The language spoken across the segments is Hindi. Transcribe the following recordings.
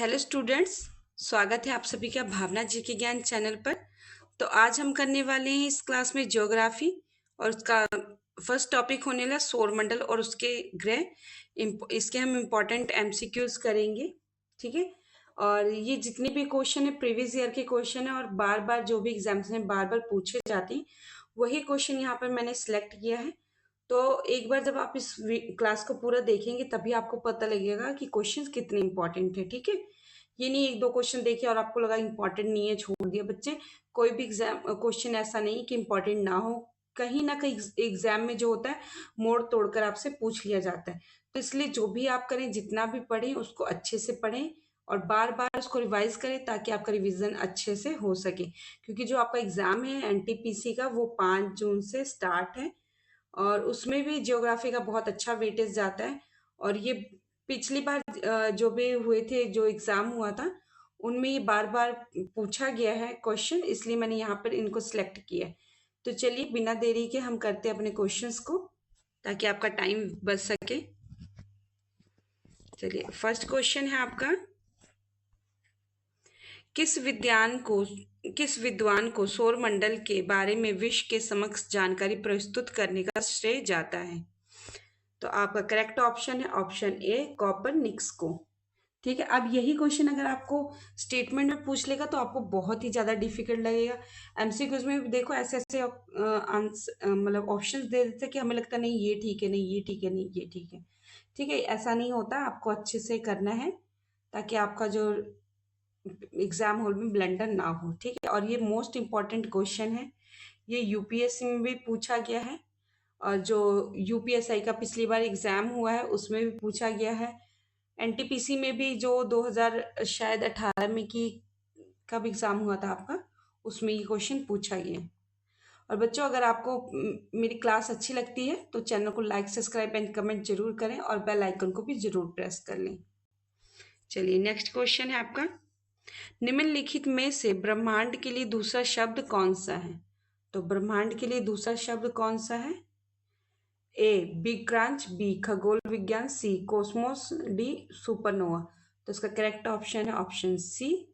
हेलो स्टूडेंट्स, स्वागत है आप सभी का भावना जी के ज्ञान चैनल पर। तो आज हम करने वाले हैं इस क्लास में ज्योग्राफी और उसका फर्स्ट टॉपिक होने वाला सौरमंडल और उसके ग्रह। इसके हम इम्पोर्टेंट एमसीक्यूज करेंगे, ठीक है। और ये जितने भी क्वेश्चन है प्रीवियस ईयर के क्वेश्चन है और बार बार जो भी एग्जाम्स में बार बार पूछे जाते हैं वही क्वेश्चन यहाँ पर मैंने सिलेक्ट किया है। तो एक बार जब आप इस क्लास को पूरा देखेंगे तभी आपको पता लगेगा कि क्वेश्चंस कितने इंपॉर्टेंट है, ठीक है। ये नहीं एक दो क्वेश्चन देखे और आपको लगा इंपॉर्टेंट नहीं है छोड़ दिया। बच्चे, कोई भी एग्जाम क्वेश्चन ऐसा नहीं कि इंपॉर्टेंट ना हो, कहीं ना कहीं एग्जाम में जो होता है मोड़ तोड़कर आपसे पूछ लिया जाता है। तो इसलिए जो भी आप करें, जितना भी पढ़ें उसको अच्छे से पढ़ें और बार बार उसको रिवाइज करें ताकि आपका रिवीजन अच्छे से हो सके। क्योंकि जो आपका एग्जाम है एनटीपीसी का वो 5 जून से स्टार्ट है और उसमें भी ज्योग्राफी का बहुत अच्छा वेटेज जाता है। और ये पिछली बार जो भी हुए थे, जो एग्जाम हुआ था उनमें ये बार बार पूछा गया है क्वेश्चन, इसलिए मैंने यहाँ पर इनको सिलेक्ट किया है। तो चलिए बिना देरी के हम करते हैं अपने क्वेश्चंस को ताकि आपका टाइम बच सके। चलिए, फर्स्ट क्वेश्चन है आपका, किस विद्वान को किस विद्वान को सौरमंडल के बारे में विश्व के समक्ष जानकारी प्रस्तुत करने का श्रेय जाता है? तो आपका करेक्ट ऑप्शन है ऑप्शन ए, कॉपरनिकस को। ठीक है। अब यही क्वेश्चन अगर आपको स्टेटमेंट में पूछ लेगा तो आपको बहुत ही ज्यादा डिफिकल्ट लगेगा। एमसीक्यूज में भी देखो ऐसे ऐसे मतलब ऑप्शंस दे देते कि हमें लगता नहीं ये ठीक है, नहीं ये ठीक है, नहीं ये ठीक है। ठीक है, ऐसा नहीं होता, आपको अच्छे से करना है ताकि आपका जो एग्जाम हॉल में ब्लंडर ना हो, ठीक है। और ये मोस्ट इंपॉर्टेंट क्वेश्चन है, ये यूपीएससी में भी पूछा गया है और जो यूपीएसआई का पिछली बार एग्जाम हुआ है उसमें भी पूछा गया है। एनटीपीसी में भी जो 2000 शायद 18 में की कब एग्जाम हुआ था आपका, उसमें ये क्वेश्चन पूछा गया है। और बच्चों, अगर आपको मेरी क्लास अच्छी लगती है तो चैनल को लाइक, सब्सक्राइब एंड कमेंट जरूर करें और बेल आइकन को भी जरूर प्रेस कर लें। चलिए, नेक्स्ट क्वेश्चन है आपका, निम्नलिखित में से ब्रह्मांड के लिए दूसरा शब्द कौन सा है? तो ब्रह्मांड के लिए दूसरा शब्द कौन सा है? ए बिग क्रांच, बी खगोल विज्ञान, सी कॉस्मोस, डी सुपरनोवा। तो इसका करेक्ट ऑप्शन है ऑप्शन सी,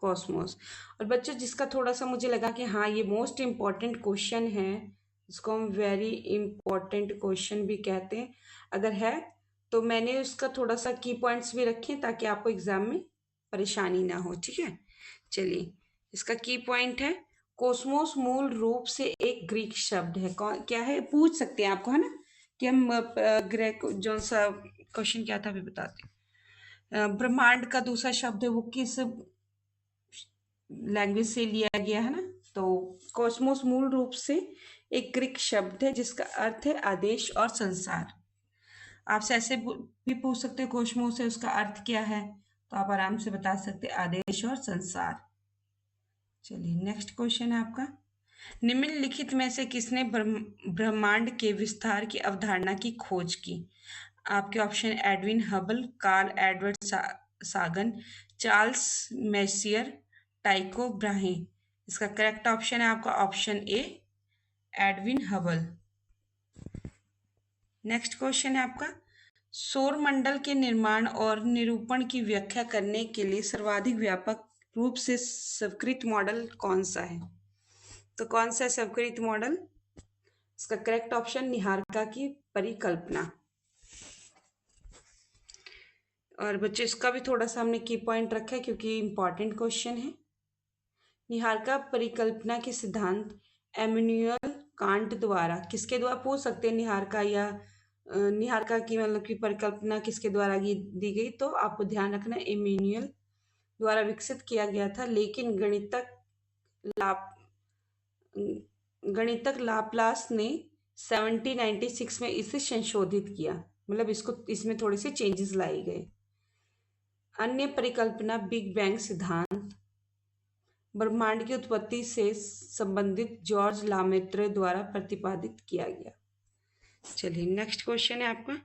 कॉस्मोस। और बच्चों, जिसका थोड़ा सा मुझे लगा कि हाँ ये मोस्ट इम्पॉर्टेंट क्वेश्चन है, इसको हम वेरी इंपॉर्टेंट क्वेश्चन भी कहते हैं, अगर है तो मैंने उसका थोड़ा सा की पॉइंट्स भी रखे ताकि आपको एग्जाम में परेशानी ना हो, ठीक है। चलिए, इसका की पॉइंट है, कोस्मोस मूल रूप से एक ग्रीक शब्द है। कौन क्या है पूछ सकते हैं आपको, है ना, कि हम ग्रीक जो सा क्वेश्चन क्या था अभी बताते हैं। ब्रह्मांड का दूसरा शब्द है वो किस लैंग्वेज से लिया गया है ना? तो कॉस्मोस मूल रूप से एक ग्रीक शब्द है जिसका अर्थ है आदेश और संसार। आपसे ऐसे भी पूछ सकते हैं कॉस्मोस से उसका अर्थ क्या है, तो आप आराम से बता सकते हैं आदेश और संसार। चलिए, नेक्स्ट क्वेश्चन है आपका, निम्नलिखित में से किसने ब्रह्मांड के विस्तार की अवधारणा की खोज की? आपके option Edwin Hubble, Carl Edward Sagan, Charles Messier, Tycho Brahe. इसका करेक्ट ऑप्शन है आपका option A, Edwin Hubble. Next question है आपका, सौरमंडल के निर्माण और निरूपण की व्याख्या करने के लिए सर्वाधिक व्यापक रूप से स्वीकृत मॉडल कौन सा है? तो कौन सा स्वीकृत मॉडल? इसका करेक्ट ऑप्शन निहारिका की परिकल्पना। और बच्चे, इसका भी थोड़ा सा हमने की पॉइंट रखा है क्योंकि इंपॉर्टेंट क्वेश्चन है। निहारिका परिकल्पना के सिद्धांत एमैनुअल कांट द्वारा किसके द्वारा पूछ सकते हैं, निहारिका या निहारिका की मतलब की परिकल्पना किसके द्वारा दी गई? तो आपको ध्यान रखना एमैनुअल द्वारा विकसित किया गया था, लेकिन गणितक लाप्लास ने 1796 में इसे संशोधित किया, मतलब इसको इसमें थोड़े से चेंजेस लाए गए। अन्य परिकल्पना बिग बैंग सिद्धांत ब्रह्मांड की उत्पत्ति से संबंधित जॉर्ज लामेत्र द्वारा प्रतिपादित किया गया। चलिए, नेक्स्ट क्वेश्चन है आपका,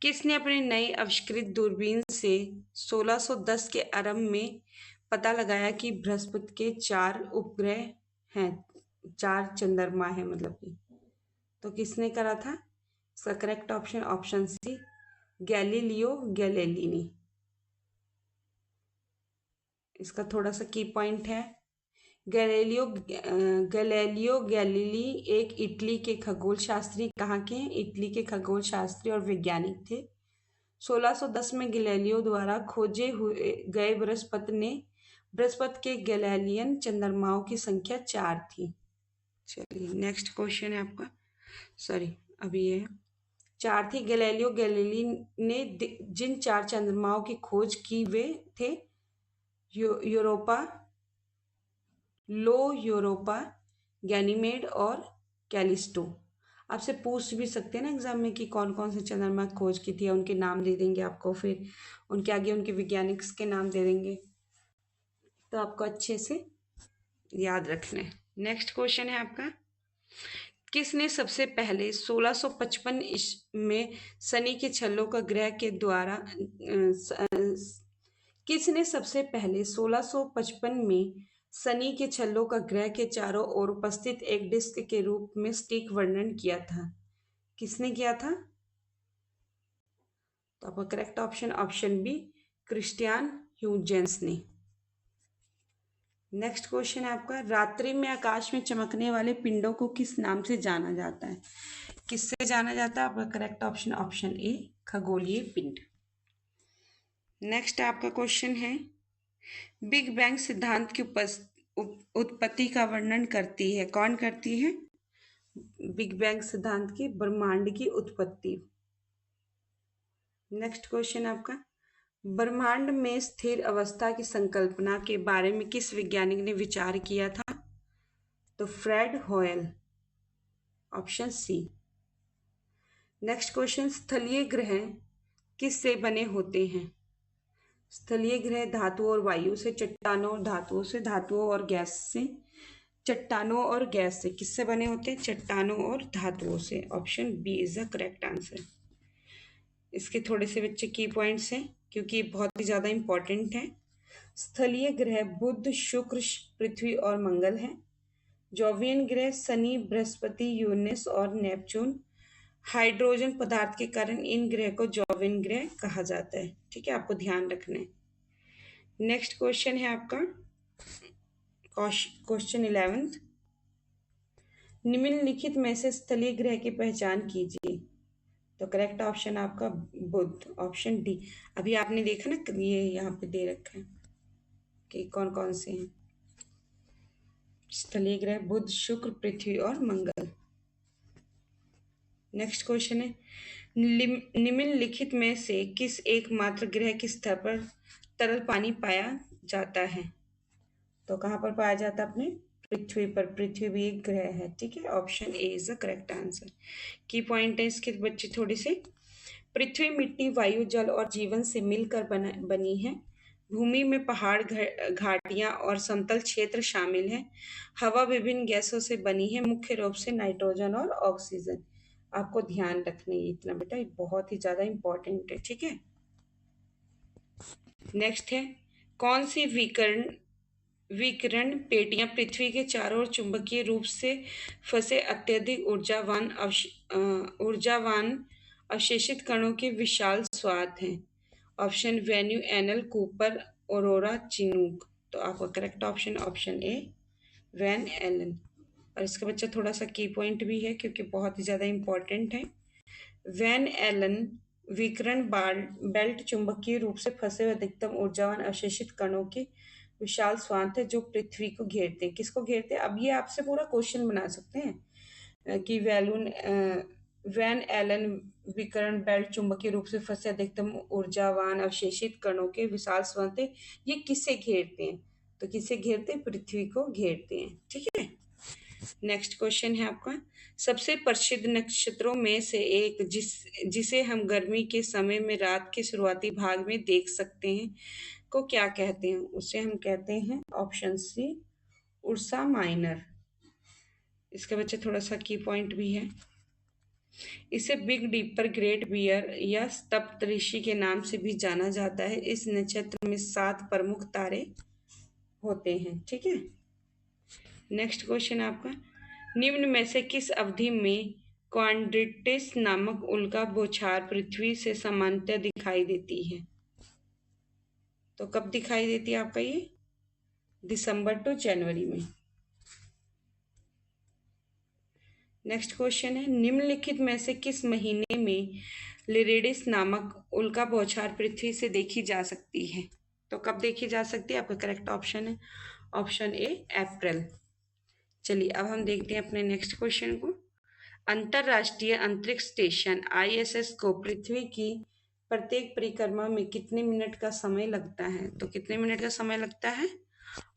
किसने अपनी नई आविष्कृत दूरबीन से 1610 के आरंभ में पता लगाया कि बृहस्पति के 4 उपग्रह हैं, 4 चंद्रमा है मतलब कि? तो किसने करा था? इसका correct option option C, Galileo Galilei. इसका थोड़ा सा की पॉइंट है। गैलीलियो गैलीली एक इटली के खगोल शास्त्री, कहाँ के हैं? इटली के खगोल शास्त्री और वैज्ञानिक थे। 1610 में गैलीलियो द्वारा खोजे हुए गए बृहस्पति के गैलीलियन चंद्रमाओं की संख्या 4 थी। चलिए नेक्स्ट क्वेश्चन है आपका, सॉरी अभी ये 4 थी। गैलीलियो गैलीली ने जिन 4 चंद्रमाओं की खोज की वे थे यूरोपा, लो यूरोपा, गैनीमेड और कैलिस्टो। आपसे पूछ भी सकते हैं ना एग्जाम में कि कौन कौन से चंद्रमा खोज की थी, उनके नाम दे देंगे आपको, फिर उनके आगे उनके वैज्ञानिक के नाम दे देंगे, तो आपको अच्छे से याद रखना है। नेक्स्ट क्वेश्चन है आपका, किसने सबसे पहले 1655 में शनि के छल्लों का ग्रह के द्वारा किसने सबसे पहले 1655 में शनि के छल्लों का ग्रह के चारों ओर उपस्थित एक डिस्क के रूप में सटीक वर्णन किया था? किसने किया था? तो आपका correct option B, Christian Huygens ने। नेक्स्ट क्वेश्चन है आपका, रात्रि में आकाश में चमकने वाले पिंडों को किस नाम से जाना जाता है? किससे जाना जाता है? आपका करेक्ट ऑप्शन ए, खगोलीय पिंड। नेक्स्ट आपका क्वेश्चन है, बिग बैंग सिद्धांत की उत्पत्ति का वर्णन करती है, कौन करती है? बिग बैंग सिद्धांत की ब्रह्मांड की उत्पत्ति। नेक्स्ट क्वेश्चन आपका, ब्रह्मांड में स्थिर अवस्था की संकल्पना के बारे में किस वैज्ञानिक ने विचार किया था? तो फ्रेड होयल, ऑप्शन सी। नेक्स्ट क्वेश्चन, स्थलीय ग्रह किससे बने होते हैं? स्थलीय ग्रह धातुओं और वायु से, चट्टानों और धातुओं से, धातुओं और गैस से, चट्टानों और गैस से। किससे बने होते हैं? चट्टानों और धातुओं से। Option B is the correct answer. इसके थोड़े से बच्चे की पॉइंट्स हैं क्योंकि ये बहुत ही ज़्यादा इंपॉर्टेंट है। स्थलीय ग्रह बुध, शुक्र, पृथ्वी और मंगल है। जोवियन ग्रह शनि, बृहस्पति, यूरेनस और नेपच्यून। हाइड्रोजन पदार्थ के कारण इन ग्रह को जोवियन ग्रह कहा जाता है। ठीक है, आपको ध्यान रखना है। नेक्स्ट क्वेश्चन है आपका क्वेश्चन 11, निम्नलिखित में से स्थलीय ग्रह की पहचान कीजिए। तो करेक्ट ऑप्शन आपका बुध, ऑप्शन डी। अभी आपने देखा ना, ये यहाँ पे दे रखा है कि कौन कौन से हैं स्थलीय ग्रह, बुध, शुक्र, पृथ्वी और मंगल। नेक्स्ट क्वेश्चन है, निम्नलिखित में से किस एकमात्र ग्रह की सतह पर तरल पानी पाया जाता है? तो कहाँ पर पाया जाता है? अपने पृथ्वी पर। पृथ्वी भी एक ग्रह है। ठीक है, option A is the correct answer. की पॉइंट है इसके बच्चे थोड़ी से, पृथ्वी मिट्टी, वायु, जल और जीवन से मिलकर बनी है। भूमि में पहाड़, घाटियां और समतल क्षेत्र शामिल हैं। हवा विभिन्न गैसों से बनी है, मुख्य रूप से नाइट्रोजन और ऑक्सीजन। आपको ध्यान रखना है इतना बेटा, ये बहुत ही ज्यादा इंपॉर्टेंट है। ठीक है, नेक्स्ट है, कौन सी विकिरण पेटियां पृथ्वी के चारों ओर चुंबकीय रूप से फंसे अत्यधिक ऊर्जावान अवशेषित कणों के विशाल स्वाथ हैं? ऑप्शन वेन्यू, एनल, कूपर, औरोरा, चिनूक। तो आपका correct option A, Van Allen. और इसका बच्चा थोड़ा सा की पॉइंट भी है क्योंकि बहुत ही ज़्यादा इंपॉर्टेंट है। वैन एलन विकिरण बेल्ट चुंबकीय रूप से फंसे हुए अधिकतम ऊर्जावान अवशेषित कणों के विशाल स्वाथ है जो पृथ्वी को घेरते हैं। किसको घेरते हैं? अब ये आपसे पूरा क्वेश्चन बना सकते हैं कि वैन एलन विकिरण बेल्ट चुंबकीय रूप से फंसे अधिकतम ऊर्जावान अवशेषित कणों के विशाल स्वाथ है, ये किससे घेरते हैं? तो किससे घेरते हैं? पृथ्वी को घेरते हैं। ठीक है, नेक्स्ट क्वेश्चन है आपका, सबसे प्रसिद्ध नक्षत्रों में से एक जिसे हम गर्मी के समय में रात के शुरुआती भाग में देख सकते हैं को क्या कहते हैं? उसे हम कहते हैं ऑप्शन सी, उर्सा माइनर। इसका बच्चा थोड़ा सा की पॉइंट भी है। इसे बिग डीपर, ग्रेट बियर या सप्त ऋषि के नाम से भी जाना जाता है। इस नक्षत्र में 7 प्रमुख तारे होते हैं। ठीक है, नेक्स्ट क्वेश्चन आपका, निम्न में से किस अवधि में क्वाड्रेटिस नामक उल्का बौछार पृथ्वी से समांतर दिखाई देती है? तो कब दिखाई देती है आपका ये? दिसंबर टू जनवरी में। नेक्स्ट क्वेश्चन है, निम्नलिखित में से किस महीने में लिरिडिस नामक उल्का बौछार पृथ्वी से देखी जा सकती है? तो कब देखी जा सकती है? आपका करेक्ट ऑप्शन है ऑप्शन ए अप्रैल। चलिए अब हम देखते हैं अपने नेक्स्ट क्वेश्चन को। अंतरराष्ट्रीय अंतरिक्ष स्टेशन ISS को पृथ्वी की प्रत्येक परिक्रमा में कितने मिनट का समय लगता है? तो कितने मिनट का समय लगता है?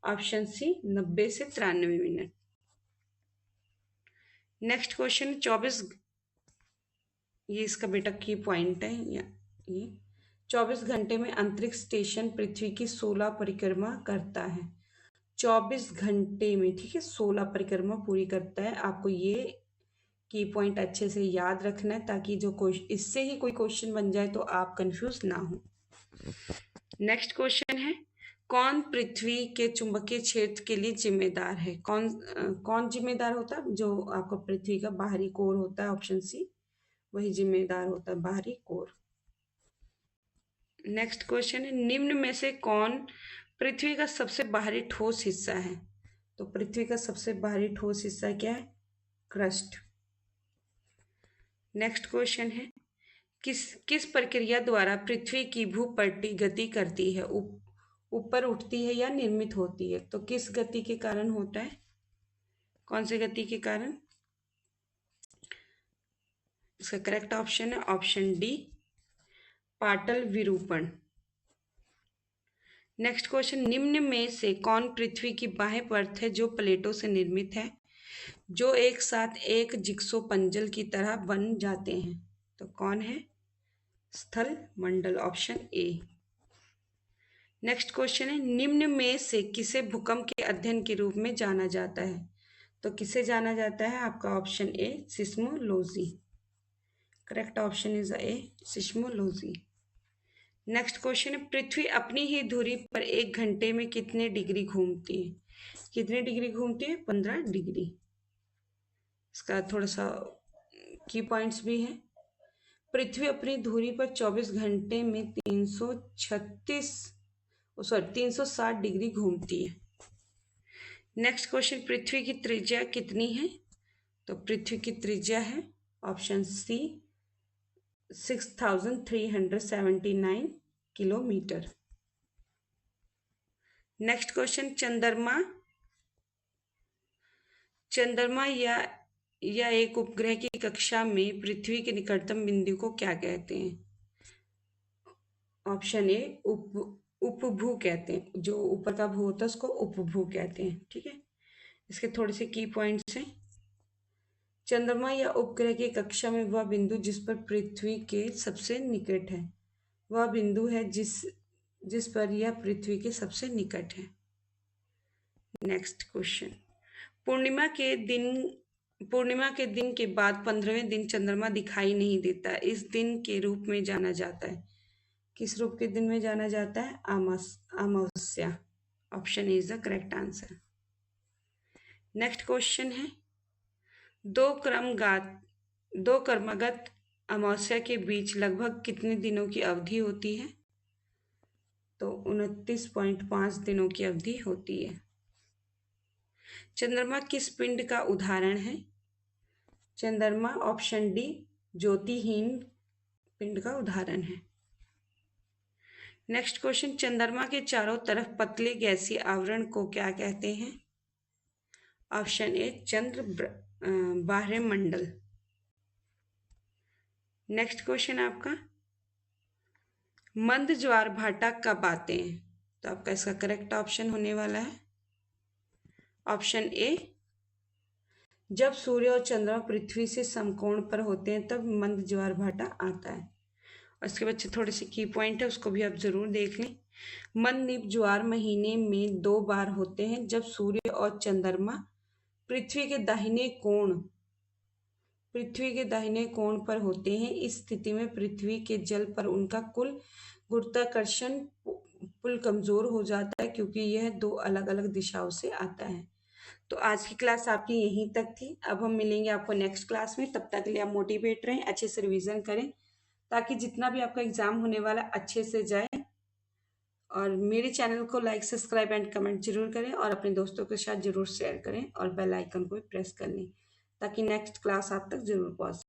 ऑप्शन सी 90 से 93 मिनट। नेक्स्ट क्वेश्चन 24, ये इसका बेटा की पॉइंट है ये 24 घंटे में अंतरिक्ष स्टेशन पृथ्वी की 16 परिक्रमा करता है। 24 घंटे में, ठीक है, 16 परिक्रमा पूरी करता है। आपको ये की पॉइंट अच्छे से याद रखना है ताकि जो क्वेश्चन इससे ही कोई क्वेश्चन बन जाए तो आप कंफ्यूज ना हो। नेक्स्ट क्वेश्चन है, कौन पृथ्वी के चुंबकीय क्षेत्र के लिए जिम्मेदार है? कौन जिम्मेदार होता है? जो आपका पृथ्वी का बाहरी कोर होता है, ऑप्शन सी वही जिम्मेदार होता है, बाहरी कोर। नेक्स्ट क्वेश्चन है, निम्न में से कौन पृथ्वी का सबसे बाहरी ठोस हिस्सा है? तो पृथ्वी का सबसे बाहरी ठोस हिस्सा क्या है? क्रस्ट। नेक्स्ट क्वेश्चन है, किस प्रक्रिया द्वारा पृथ्वी की भूपट्टी गति करती है? ऊपर उठती है या निर्मित होती है? तो किस गति के कारण होता है? कौन सी गति के कारण? इसका करेक्ट ऑप्शन है ऑप्शन डी, पाटल विरूपण। नेक्स्ट क्वेश्चन, निम्न में से कौन पृथ्वी की बाह्य परत है जो प्लेटों से निर्मित है, जो एक साथ एक जिग्सो पंजल की तरह बन जाते हैं? तो कौन है? स्थल मंडल, ऑप्शन ए। नेक्स्ट क्वेश्चन है, निम्न में से किसे भूकंप के अध्ययन के रूप में जाना जाता है? तो किसे जाना जाता है? आपका option A seismology. Correct option is a seismology. Next question है, पृथ्वी अपनी ही धुरी पर 1 घंटे में कितने डिग्री घूमती है? कितने डिग्री घूमती है? 15 डिग्री। इसका थोड़ा सा की पॉइंट्स भी है। पृथ्वी अपनी धुरी पर 24 घंटे में 360 डिग्री घूमती है। नेक्स्ट क्वेश्चन, पृथ्वी की त्रिज्या कितनी है? तो पृथ्वी की त्रिज्या है option C 6379 kilometre. Next question, चंद्रमा या एक उपग्रह की कक्षा में पृथ्वी के निकटतम बिंदु को क्या कहते हैं? ऑप्शन ए उपभू कहते हैं, जो ऊपर का भू होता है उसको उपभू कहते हैं, ठीक है। इसके थोड़े से की पॉइंट्स हैं। चंद्रमा या उपग्रह की कक्षा में वह बिंदु जिस पर पृथ्वी के सबसे निकट है, वह बिंदु है जिस पर यह पृथ्वी के सबसे निकट है। नेक्स्ट क्वेश्चन, पूर्णिमा के दिन के बाद 15वें दिन चंद्रमा दिखाई नहीं देता, इस दिन के रूप में जाना जाता है। किस रूप के दिन में जाना जाता है? अमावस्या। Option is the correct answer. Next question है, दो क्रमगत अमावस्या के बीच लगभग कितने दिनों की अवधि होती है? तो 29.5 दिनों की अवधि होती है। चंद्रमा किस पिंड का उदाहरण है? चंद्रमा ऑप्शन डी ज्योतिहीन पिंड का उदाहरण है। नेक्स्ट क्वेश्चन, चंद्रमा के चारों तरफ पतले गैसीय आवरण को क्या कहते हैं? ऑप्शन ए चंद्र बाह्यमंडल। नेक्स्ट क्वेश्चन आपका, मंद ज्वार भाटा कब आते हैं? तो आपका इसका करेक्ट ऑप्शन होने वाला है ऑप्शन ए, जब सूर्य और चंद्रमा पृथ्वी से समकोण पर होते हैं तब मंद ज्वार भाटा आता है। और इसके बच्चे थोड़े से की पॉइंट है, उसको भी आप जरूर देख लें। मंद ज्वार महीने में 2 बार होते हैं, जब सूर्य और चंद्रमा पृथ्वी के दाहिने कोण पर होते हैं। इस स्थिति में पृथ्वी के जल पर उनका कुल गुरुत्वाकर्षण पुल कमजोर हो जाता है, क्योंकि यह 2 अलग अलग दिशाओं से आता है। तो आज की क्लास आपकी यहीं तक थी। अब हम मिलेंगे आपको नेक्स्ट क्लास में। तब तक के लिए आप मोटिवेट रहें, अच्छे से रिवीजन करें, ताकि जितना भी आपका एग्जाम होने वाला अच्छे से जाए और मेरे चैनल को लाइक सब्सक्राइब एंड कमेंट जरूर करें और अपने दोस्तों के साथ जरूर शेयर करें और बेल आइकन को भी प्रेस कर लें ताकि नेक्स्ट क्लास आप तक जरूर पहुंचे।